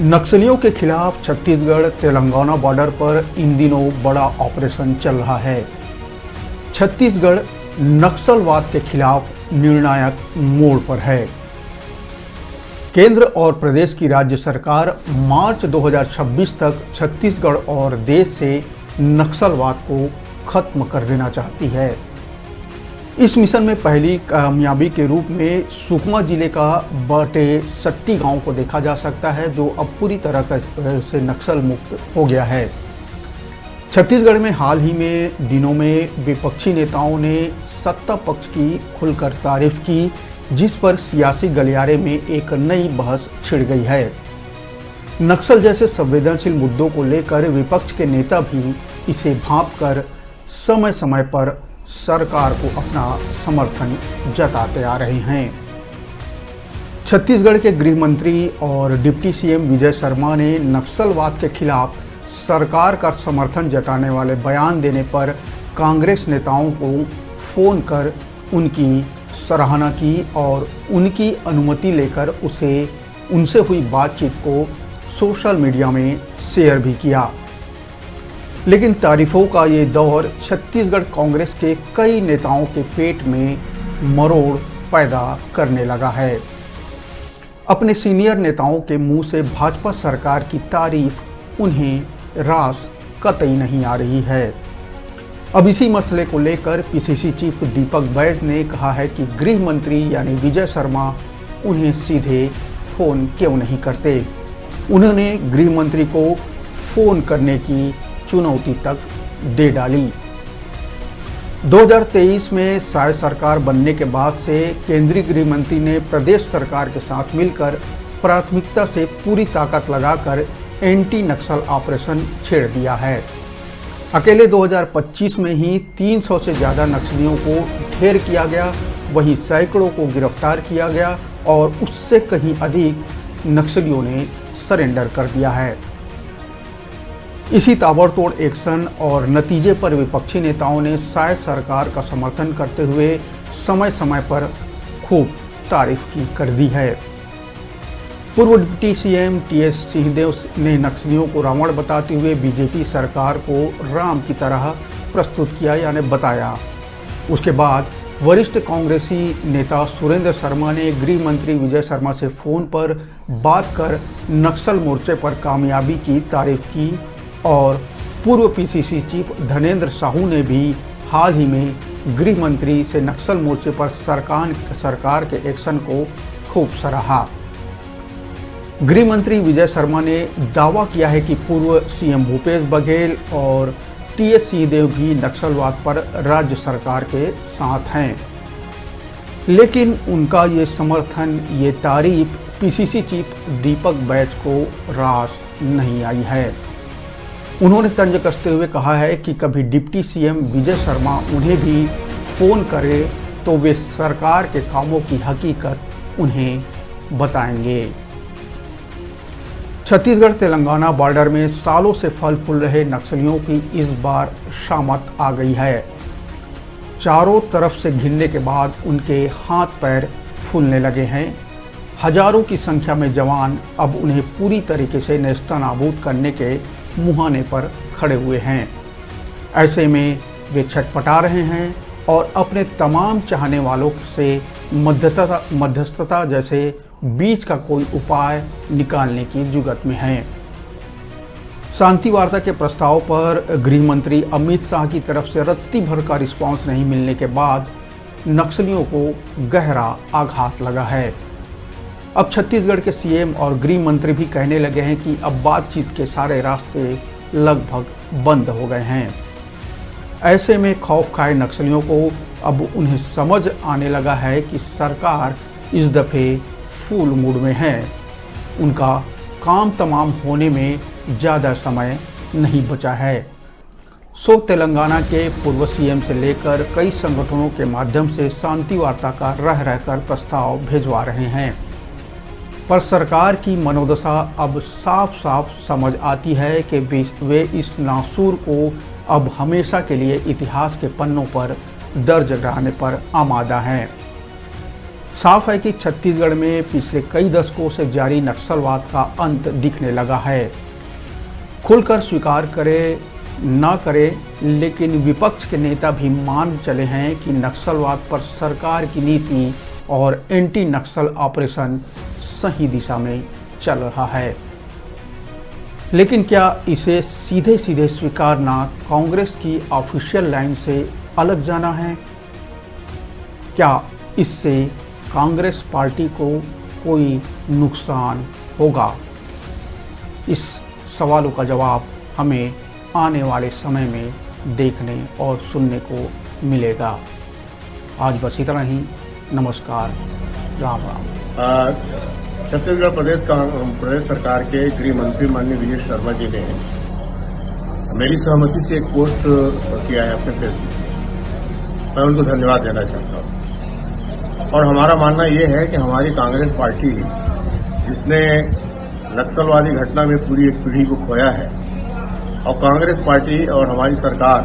नक्सलियों के खिलाफ छत्तीसगढ़ तेलंगाना बॉर्डर पर इन दिनों बड़ा ऑपरेशन चल रहा है। छत्तीसगढ़ नक्सलवाद के खिलाफ निर्णायक मोड़ पर है। केंद्र और प्रदेश की राज्य सरकार मार्च 2026 तक छत्तीसगढ़ और देश से नक्सलवाद को खत्म कर देना चाहती है। इस मिशन में पहली कामयाबी के रूप में सुकमा जिले का बटेसट्टी गांव को देखा जा सकता है, जो अब पूरी तरह से नक्सल मुक्त हो गया है। छत्तीसगढ़ में हाल ही में दिनों में विपक्षी नेताओं ने सत्ता पक्ष की खुलकर तारीफ की, जिस पर सियासी गलियारे में एक नई बहस छिड़ गई है। नक्सल जैसे संवेदनशील मुद्दों को लेकर विपक्ष के नेता भी इसे भांपकर समय समय पर सरकार को अपना समर्थन जताते आ रहे हैं। छत्तीसगढ़ के गृह मंत्री और डिप्टी सीएम विजय शर्मा ने नक्सलवाद के खिलाफ सरकार का समर्थन जताने वाले बयान देने पर कांग्रेस नेताओं को फोन कर उनकी सराहना की और उनकी अनुमति लेकर उनसे हुई बातचीत को सोशल मीडिया में शेयर भी किया। लेकिन तारीफों का ये दौर छत्तीसगढ़ कांग्रेस के कई नेताओं के पेट में मरोड़ पैदा करने लगा है। अपने सीनियर नेताओं के मुंह से भाजपा सरकार की तारीफ उन्हें रास कतई नहीं आ रही है। अब इसी मसले को लेकर पीसीसी चीफ दीपक बैज ने कहा है कि गृह मंत्री यानी विजय शर्मा उन्हें सीधे फोन क्यों नहीं करते। उन्होंने गृह मंत्री को फोन करने की चुनौती तक दे डाली। 2023 में शायद सरकार बनने के बाद से केंद्रीय गृह मंत्री ने प्रदेश सरकार के साथ मिलकर प्राथमिकता से पूरी ताकत लगाकर एंटी नक्सल ऑपरेशन छेड़ दिया है। अकेले 2025 में ही 300 से ज़्यादा नक्सलियों को ढेर किया गया, वहीं सैकड़ों को गिरफ्तार किया गया और उससे कहीं अधिक नक्सलियों ने सरेंडर कर दिया है। इसी ताबड़तोड़ एक्शन और नतीजे पर विपक्षी नेताओं ने शायद सरकार का समर्थन करते हुए समय समय पर खूब तारीफ की कर दी है। पूर्व डिप्टी सीएम टीएस सिंहदेव ने नक्सलियों को रावण बताते हुए बीजेपी सरकार को राम की तरह प्रस्तुत किया यानी बताया। उसके बाद वरिष्ठ कांग्रेसी नेता सुरेंद्र शर्मा ने गृह मंत्री विजय शर्मा से फोन पर बात कर नक्सल मोर्चे पर कामयाबी की तारीफ की और पूर्व पीसीसी चीफ धनेंद्र साहू ने भी हाल ही में गृह मंत्री से नक्सल मोर्चे पर सरकार के एक्शन को खूब सराहा। गृह मंत्री विजय शर्मा ने दावा किया है कि पूर्व सीएम भूपेश बघेल और टीएस सिंहदेव भी नक्सलवाद पर राज्य सरकार के साथ हैं, लेकिन उनका ये समर्थन, ये तारीफ पीसीसी चीफ दीपक बैज को रास नहीं आई है। उन्होंने तंज कसते हुए कहा है कि कभी डिप्टी सीएम विजय शर्मा उन्हें भी फोन करे तो वे सरकार के कामों की हकीकत उन्हें बताएंगे। छत्तीसगढ़ तेलंगाना बॉर्डर में सालों से फल फूल रहे नक्सलियों की इस बार शामत आ गई है। चारों तरफ से घिरने के बाद उनके हाथ पैर फूलने लगे हैं। हजारों की संख्या में जवान अब उन्हें पूरी तरीके से नेस्तनाबूद करने के मुहाने पर खड़े हुए हैं। ऐसे में वे छटपटा रहे हैं और अपने तमाम चाहने वालों से मध्यस्थता जैसे बीच का कोई उपाय निकालने की जुगत में हैं। शांति वार्ता के प्रस्ताव पर गृह मंत्री अमित शाह की तरफ से रत्ती भर का रिस्पांस नहीं मिलने के बाद नक्सलियों को गहरा आघात लगा है। अब छत्तीसगढ़ के सीएम और गृह मंत्री भी कहने लगे हैं कि अब बातचीत के सारे रास्ते लगभग बंद हो गए हैं। ऐसे में खौफ खाए नक्सलियों को अब उन्हें समझ आने लगा है कि सरकार इस दफ़े फुल मूड में है। उनका काम तमाम होने में ज़्यादा समय नहीं बचा है। सो तेलंगाना के पूर्व सीएम से लेकर कई संगठनों के माध्यम से शांति वार्ता का रहकर प्रस्ताव भिजवा रहे हैं, पर सरकार की मनोदशा अब साफ साफ समझ आती है कि वे इस नासूर को अब हमेशा के लिए इतिहास के पन्नों पर दर्ज कराने पर आमादा हैं। साफ है कि छत्तीसगढ़ में पिछले कई दशकों से जारी नक्सलवाद का अंत दिखने लगा है। खुलकर स्वीकार करे ना करे, लेकिन विपक्ष के नेता भी मान चले हैं कि नक्सलवाद पर सरकार की नीति और एंटी नक्सल ऑपरेशन सही दिशा में चल रहा है। लेकिन क्या इसे सीधे सीधे स्वीकारना कांग्रेस की ऑफिशियल लाइन से अलग जाना है? क्या इससे कांग्रेस पार्टी को कोई नुकसान होगा? इस सवालों का जवाब हमें आने वाले समय में देखने और सुनने को मिलेगा। आज बस इतना ही। नमस्कार, राम राम। छत्तीसगढ़ प्रदेश सरकार के गृह मंत्री माननीय विजय शर्मा जी ने मेरी सहमति से एक पोस्ट किया है अपने फेसबुक। मैं उनको धन्यवाद देना चाहता हूं। और हमारा मानना यह है कि हमारी कांग्रेस पार्टी, जिसने नक्सलवादी घटना में पूरी एक पीढ़ी को खोया है, और कांग्रेस पार्टी और हमारी सरकार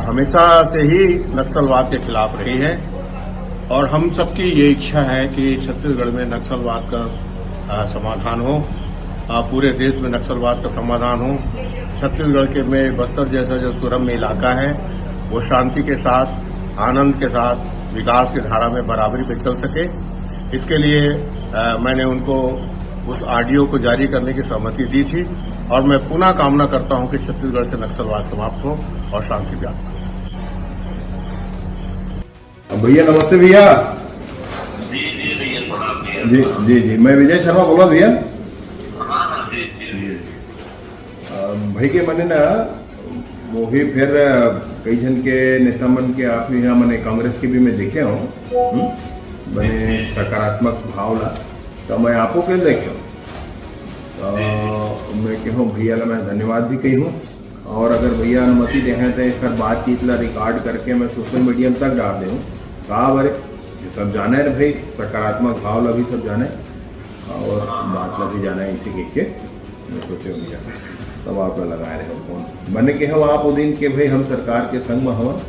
हमेशा से ही नक्सलवाद के खिलाफ रही है। और हम सबकी ये इच्छा है कि छत्तीसगढ़ में नक्सलवाद का समाधान हो, पूरे देश में नक्सलवाद का समाधान हो। छत्तीसगढ़ के में बस्तर जैसा जो सुरम्य इलाका है, वो शांति के साथ, आनंद के साथ विकास की धारा में बराबरी पे चल सके। इसके लिए मैंने उनको उस ऑडियो को जारी करने की सहमति दी थी, और मैं पुनः कामना करता हूं कि छत्तीसगढ़ से नक्सलवाद समाप्त हो और शांति व्याप्त हो। भैया नमस्ते भैया। जी भैया जी जी जी मैं विजय शर्मा बोला भैया। भाई के मने ना वो भी फिर कई जन के नेता मन के आप भी मैंने कांग्रेस के भी मैं देखे हूँ मैंने सकारात्मक भाव ला, तो मैं आपको के देखे तो मैं कहूँ भैया ला मैं धन्यवाद भी कही हूँ। और अगर भैया अनुमति दे हैं तो एक बातचीत ला रिकॉर्ड करके मैं सोशल मीडिया तक डाल दूँ। कहा बरे ये सब जाने रे भाई, सकारात्मक भाव ला भी सब जाने और बात ला भी जाना है। इसी के मैं सोचे भैया तब आप लगाए रहे हो फोन। मैंने कहा आप वो दिन के भाई हम सरकार के संग में हवन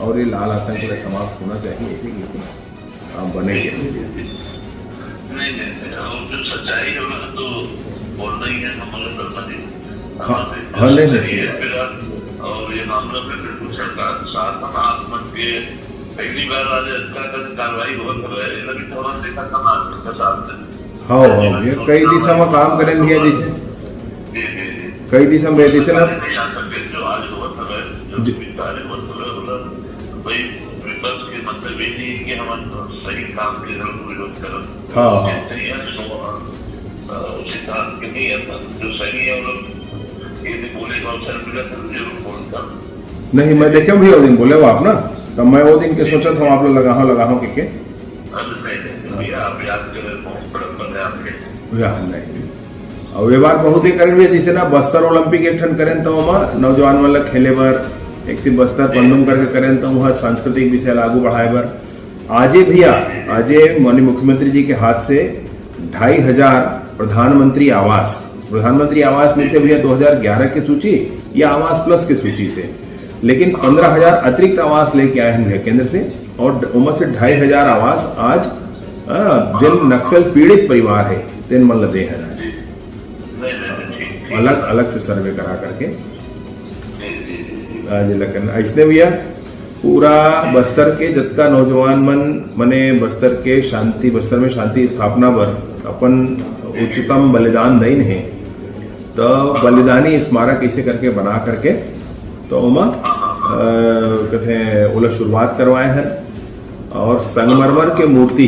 और ये लाल आतंक समाप्त होना चाहिए। इसी के आप बने के जो सच्चाई है उन्होंने तो बोलना ही है, हाँ नहीं। और ये मामला में बिल्कुल सरकार के साथ आत्मन के पहली बार आज अच्छा कार्रवाई हो देखा समाज के साथ। हाँ ये कई दिशा में काम करें भैया, जैसे कई दिशा में जैसे ना जो आज हुआ था जो कार्य हुआ भाई विपक्ष के मतलब ये नहीं कि हम सही काम के विरोध करो। हाँ सिद्धांत के नहीं है जो सही है बोलेगा जरूर बोलता नहीं। मैं देखे भी वो दिन बोले वो आप ना, तो मैं वो दिन के सोचा था आप लोग लगा हो के नहीं। और ये बात बहुत ही करें जैसे ना बस्तर ओलंपिक एक ठन करें तो वहाँ नौजवान वाला खेले बर एक दिन बस्तर पंडुम करके करें तो वहाँ सांस्कृतिक विषय लागू बढ़ाए बर आजे भैया आजे माननीय मुख्यमंत्री जी के हाथ से 2500 प्रधानमंत्री आवास मिलते भैया 2011 की सूची या आवास प्लस की सूची से, लेकिन 15,000 अतिरिक्त आवास लेके आए हैं केंद्र से। और उनमें से 2,500 आवास आज जिन नक्सल पीड़ित परिवार है तीन मन दे है अलग अलग से सर्वे करा करके ऐसने भैया पूरा बस्तर के जतका नौजवान मने बस्तर में शांति स्थापना पर अपन उच्चतम बलिदान दईन है, तो बलिदानी स्मारक ऐसे करके बना करके तो उमा कहते ओला शुरुआत करवाए हैं। और संगमरमर के मूर्ति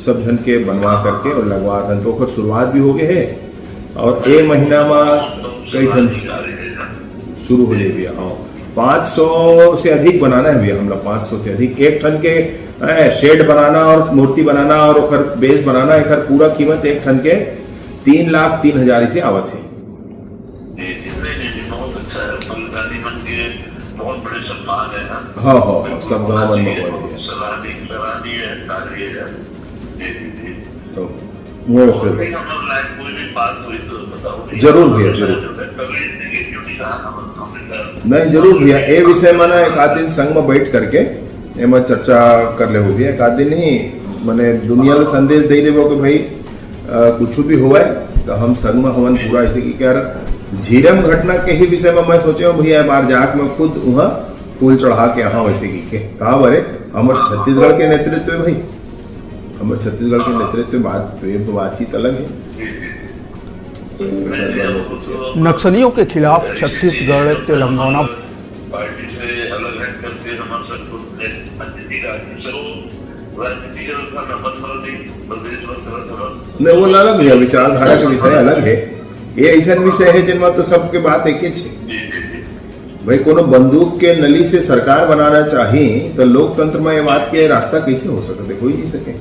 सब जन के बनवा करके और लगवा हैं, तो शुरुआत भी हो गए है। और एक महीना में कई ठन शुरू हो जाए भैया। हाँ 500 से अधिक बनाना है भैया, हम लोग 500 से अधिक एक ठन के शेड बनाना और मूर्ति बनाना और बेस बनाना। एक पूरा कीमत एक ठन के 3,03,000 से आवत है। बहुत बड़े सम्मान है ना। हाँ सब गाँव में तो जरूर भैया जरूर नहीं जरूर भैया ये विषय में ना एक आध दिन संग में बैठ करके एम चर्चा कर ले भैया। एक आध दिन ही मैंने दुनिया को संदेश दे देवो कि भाई कुछ भी हुआ है तो हम संग में हमन पूरा ऐसे की क्या झीरम घटना के ही विषय में मैं सोचे हूँ भैया बार जाक में खुद वहाँ फूल चढ़ा के यहाँ वैसे की के कहा बरे हमारे छत्तीसगढ़ के नेतृत्व में भाई हमारे छत्तीसगढ़ के नेतृत्व में बातचीत अलग है। नक्सलियों के खिलाफ छत्तीसगढ़ तेलंगाना पार्टी से अलग हट करके हमारे राजनीति का नंबर नहीं प्रदेश में नहीं वो अलग है विचारधारा के विषय अलग है ये ऐसा विषय है जिनमें तो सबके बात एक ही है भाई कोनो बंदूक के नली से सरकार बनाना चाहिए तो लोकतंत्र में ये बात के रास्ता कैसे हो सकते कोई नहीं सके